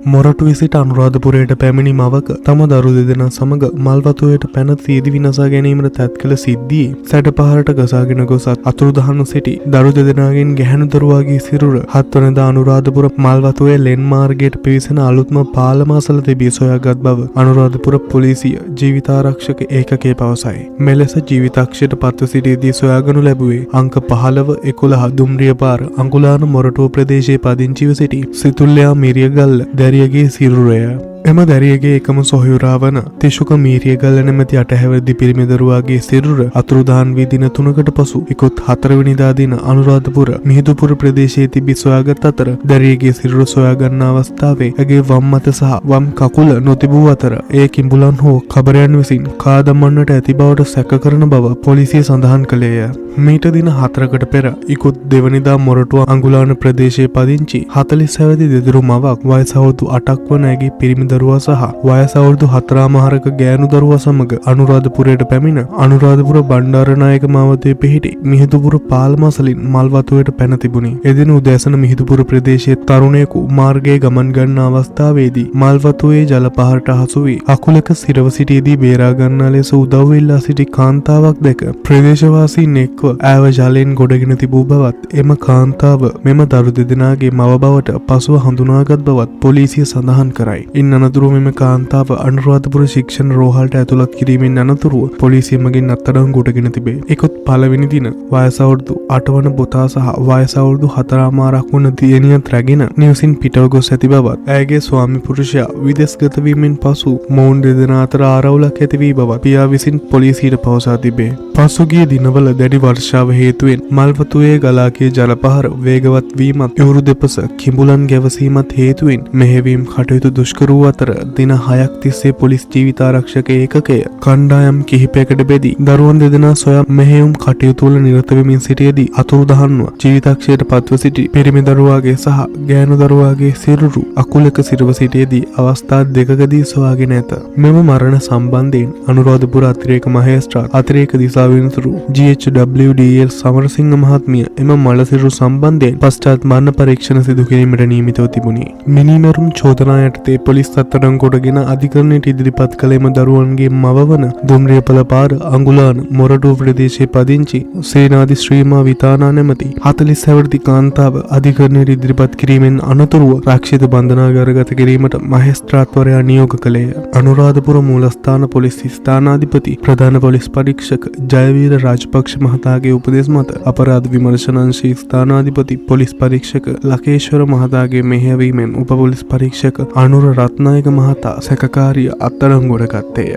මොරටුවේ සිට අනුරාධපුරයට පැමිණි මවක තම දරු දෙදෙනා සමග මල්වතුවයට පැන සියදි විනාසා ගැනීමට තැත් කළ සිද්ධියේ සැඩපහරට ගසාගෙන ගොසත් අතුරුදහන්ව සිටි දරු දෙදෙනාගෙන් ගැහැණු දරුවාගේ සිරුර 7 වෙනිදා අනුරාධපුර මල්වතුවේ ලෙන් මාර්ගයට පිවිසෙන අලුත්ම පාලම අසල තිබී සොයාගත් බව අනුරාධපුර පොලිසිය ජීවිතාරක්ෂක ඒකකය පවසයි. මෙලෙස ජීවිතාක්ෂයට පත්ව සිටියදී සොයාගනු ලැබුවේ අංක 15 11 දුම්රිය පාර අඟුලාන මොරටුව ප්‍රදේශයේ පදිංචිව සිටි සිතුල්ලයා මිරියගල්ල දැරියගේ සිරුරය. එම දැරියගේ එකම සොහයුරා වන තිශුක මීරියගල්ල නැමැති අටහැවිරිදි පිරිමි දරුවාගේ සිරුර අතුරුදහන් වී දින 3කට පසු ඉකුත් 4 වෙනිදා දින අනුරාධපුර මිහිඳුපුර ප්‍රදේශයේ තිබී සොයාගත් අතර දැරියගේ සිරුර සොයා ගන්න අවස්ථාවේ ඇගේ වම් අත සහ වම් කකුල නොතිබූ අතර ඒ කිඹුලන් හෝ කබරයන් විසින් කා දමන්නට ඇති බවට සැක කරන බව පොලිසිය සඳහන් කළේය. මීට දින 4කට පෙර ඉකුත් 2 වෙනිදා මොරටුව අඟුලාන ප්‍රදේශයේ පදිංචි 40 හැවිරිදි දෙදරු මවක් වයස අවුරුදු 8ක් වන ඇගේ පිරිමි දරුවා සහ වයස අවුරුදු 4මාරක ගෑනු දරුවා සමග අනුරාධපුරයට පැමිණ අනුරාධපුර බණ්ඩාරනායක මාවතේ පිහිටි මිහිඳුපුර පාලම අසලින් මල්වතුවට පැන තිබුණි. එදින උදෑසන මිහිඳුපුර ප්‍රදේශයේ තරුණයෙකු මාර්ගයේ ගමන් ගන්න අවස්ථාවේදී මල්වතුවේ ජල පහරට හසු වී අකුලක සිරව සිටියේදී බේරා ගන්නා ලෙස උදව් ඉල්ලා සිටි කාන්තාවක් දැක ප්‍රදේශවාසීන් එක්ව ඈව ජලයෙන් ගොඩගෙන තිබූ බවත් එම කාන්තාව මෙම දරු දෙදෙනාගේ මව බවට පසුව හඳුනාගත් බවත් පොලිසිය සඳහන් කරයි. ඉන් අනතුරුව මෙම කාන්තාව අනුරාධපුර ශික්ෂණ රෝහලට ඇතුළත් කිරීමෙන් අනතුරුව පොලිසිය මගින් අත්අඩංගුවටගෙන තිබේ. ඉකුත් පළවෙනි දින වයස අවුරුදු 8 වන පුතා සහ වයස අවුරුදු 4මාරක් වන දියණියත් රැගෙන නිවසින් පිටව ගොස් ඇති බවත් ඇයගේ ස්වාමි පුරුෂයා විදේශගත වීමෙන් පසු මොවුන් දෙදෙනා අතර ආරවුලක් ඇති වී බවත් පියා විසින් පොලිසියට පවසා තිබේ. පසුගිය දිනවල දැඩි වර්ෂාව හේතුවෙන් මල්වතුවේ ගලාගේ ජලපහර වේගවත් වීමත් යොරු දෙපස කිඹුලන් ගැවසීමත් හේතුවෙන් මෙහෙවීම් කටයුතු දුෂ්කර වූ අතර දින 6ක් තිස්සේ පොලිස් ජීවිතාරක්ෂක ඒකකය කණ්ඩායම් කිහිපයකට බෙදී දරුවන් දෙදෙනා සොයා මෙහෙයුම් කටයුතු වල නිරත වෙමින් සිටියේදී අතුරුදහන්ව ජීවිතාක්ෂයට පත්ව සිටි පිරිමි දරුවාගේ සහ ගෑනු දරුවාගේ සිරුරු අකුලක සිරව සිටියේදී අවස්ථා දෙකකදී සොයාගෙන ඇත. මෙම මරණ සම්බන්ධයෙන් අනුරාධපුර අතිරේක මහේස්ත්‍රාත් අතිරේක දිසාවිනිතුරු GHWDL සමරසිංහ මහත්මිය එම මළසිරු සම්බන්ධයෙන් පශ්චාත් මරණ පරීක්ෂණ සිදු කිරීමට නියමිතව තිබුණි. මිනිමැරුම් චෝදනා යටතේ පොලිස් අත්අඩංගුවටගෙන අධිකරණයට ඉදිරිපත් කළ එම දරුවන්ගේ මව වන දුම්රියපල පාර අඟුලාන මොරටුව ප්‍රදේශයේ පදිංචි සේනාධි ශ්‍රීමා විතානා නැමැති 40 හැවිරිදි කාන්තාව අධිකරණයට ඉදිරිපත් කිරීමෙන් අනතුරුව රක්ෂිත බන්ධනාගාරගත කිරීමට මහේස්ත්‍රාත්වරයා නියෝග කළේය. අනුරාධපුර මූලස්ථාන පොලිස් ස්ථානාධිපති ප්‍රධාන පොලිස් පරීක්ෂක ජයවීර රාජපක්ෂ මහතාගේ උපදෙස් මත අපරාධ විමර්ශන අංශයේ ස්ථානාධිපති පොලිස් පරීක්ෂක ලකේශ්වර මහතාගේ මෙහෙයවීමෙන් උප පොලිස් පරීක්ෂක අනුර රත්නායක මහතා සැකකාරිය අත්අඩංගුවට ගත්තේය.